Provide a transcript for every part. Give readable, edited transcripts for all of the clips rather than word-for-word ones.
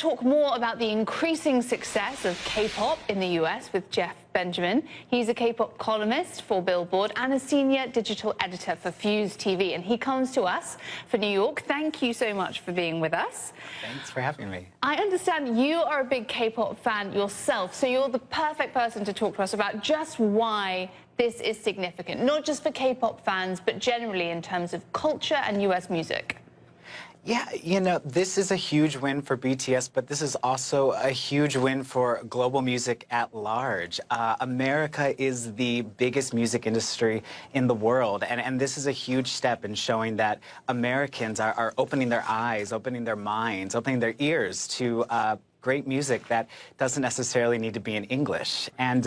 talk more about the increasing success of K-pop in the US with Jeff Benjamin. He's a K-pop columnist for Billboard and a senior digital editor for Fuse TV, and he comes to us for New York. Thank you so much for being with us. Thanks for having me. I understand you are a big K-pop fan yourself, so you're the perfect person to talk to us about just why this is significant, not just for K-pop fans, but generally in terms of culture and US music. Yeah, you know, this is a huge win for BTS, but this is also a huge win for global music at large. America is the biggest music industry in the world, and this is a huge step in showing that Americans are opening their eyes, opening their minds, opening their ears to great music that doesn't necessarily need to be in English. And,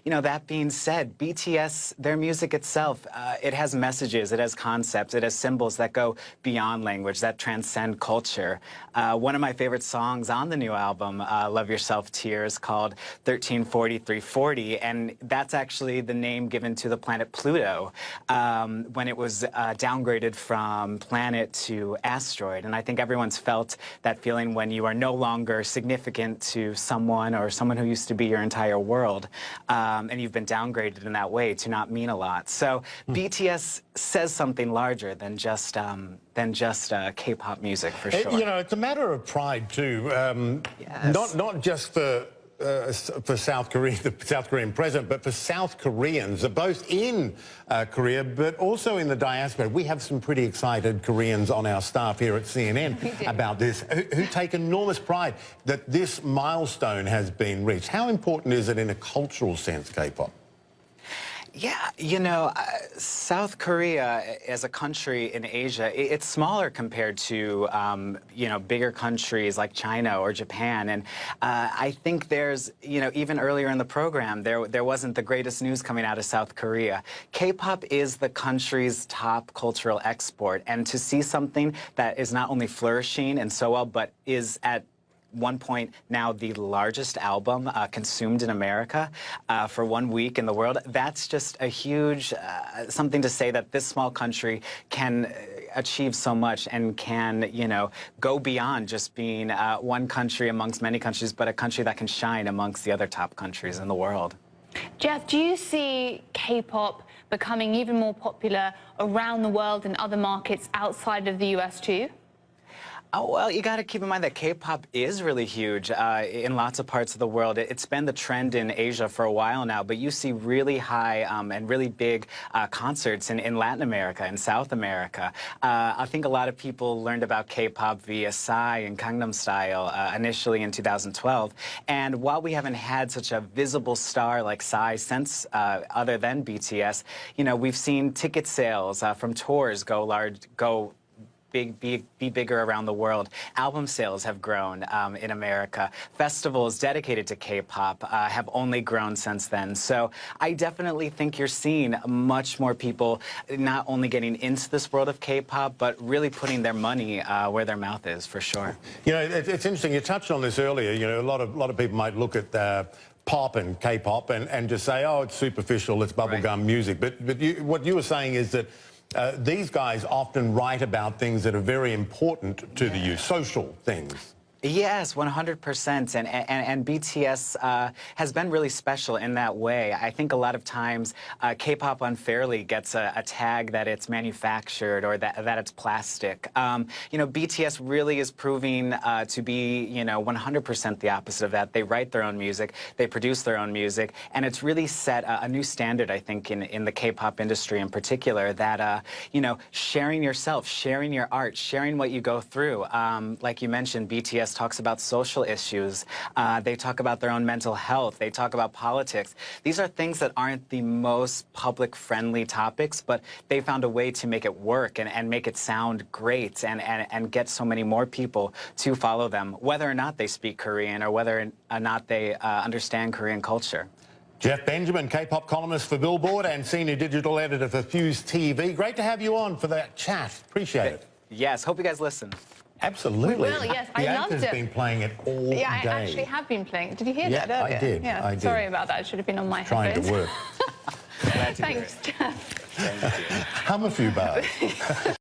you know, that being said, BTS, their music itself, it has messages, it has concepts, it has symbols that go beyond language, that transcend culture. One of my favorite songs on the new album, Love Yourself Tears, called 1340-340, and that's actually the name given to the planet Pluto when it was downgraded from planet to asteroid. And I think everyone's felt that feeling when you are no longer significant to someone or someone who used to be your entire world, and you've been downgraded in that way to not mean a lot. So BTS says something larger than just K-pop music, for sure. You know, it's a matter of pride too. Yes. Not just for South Korea, the South Korean president, but for South Koreans, both in Korea, but also in the diaspora. We have some pretty excited Koreans on our staff here at CNN about this, who take enormous pride that this milestone has been reached. How important is it in a cultural sense, K-pop? Yeah, you know, South Korea as a country in Asia, it's smaller compared to, you know, bigger countries like China or Japan. And I think there's, you know, even earlier in the program, there wasn't the greatest news coming out of South Korea. K-pop is the country's top cultural export. And to see something that is not only flourishing and so well, but is at one point now the largest album consumed in America for 1 week in the world, that's just a huge something to say that this small country can achieve so much and can, you know, go beyond just being one country amongst many countries, but a country that can shine amongst the other top countries in the world. Jeff, do you see K-pop becoming even more popular around the world in other markets outside of the US too? Oh, well, you got to keep in mind that K-pop is really huge in lots of parts of the world. It's been the trend in Asia for a while now, but you see really high and really big concerts in Latin America and South America. I think a lot of people learned about K-pop via Psy and Gangnam Style initially in 2012. And while we haven't had such a visible star like Psy since other than BTS, you know, we've seen ticket sales from tours go be bigger around the world. Album sales have grown in America. Festivals dedicated to K-pop have only grown since then. So I definitely think you're seeing much more people not only getting into this world of K-pop, but really putting their money where their mouth is, for sure. You know, it's interesting. You touched on this earlier. You know, a lot of people might look at pop and K-pop and just say, oh, it's superficial, it's bubblegum music. But what you were saying is that these guys often write about things that are very important to the youth, social things. Yes, 100%. And BTS has been really special in that way. I think a lot of times K-pop unfairly gets a tag that it's manufactured or that it's plastic. You know, BTS really is proving to be, you know, 100% the opposite of that. They write their own music, they produce their own music, and it's really set a new standard, I think, in the K-pop industry in particular, that, you know, sharing yourself, sharing your art, sharing what you go through. Like you mentioned, BTS talks about social issues. They talk about their own mental health. They talk about politics. These are things that aren't the most public-friendly topics, but they found a way to make it work and make it sound great and get so many more people to follow them, whether or not they speak Korean or whether or not they understand Korean culture. Jeff Benjamin, K-pop columnist for Billboard and senior digital editor for Fuse TV. Great to have you on for that chat. Appreciate it. Yes, hope you guys listen. Absolutely. We will, yes. I loved it. The been playing it all day. Yeah, I actually have been playing. Did you hear that earlier? I did. Yeah, I did. Sorry about that. It should have been on my headphones. Trying to work. Thanks, Jeff. Thank you. Hum a few bars.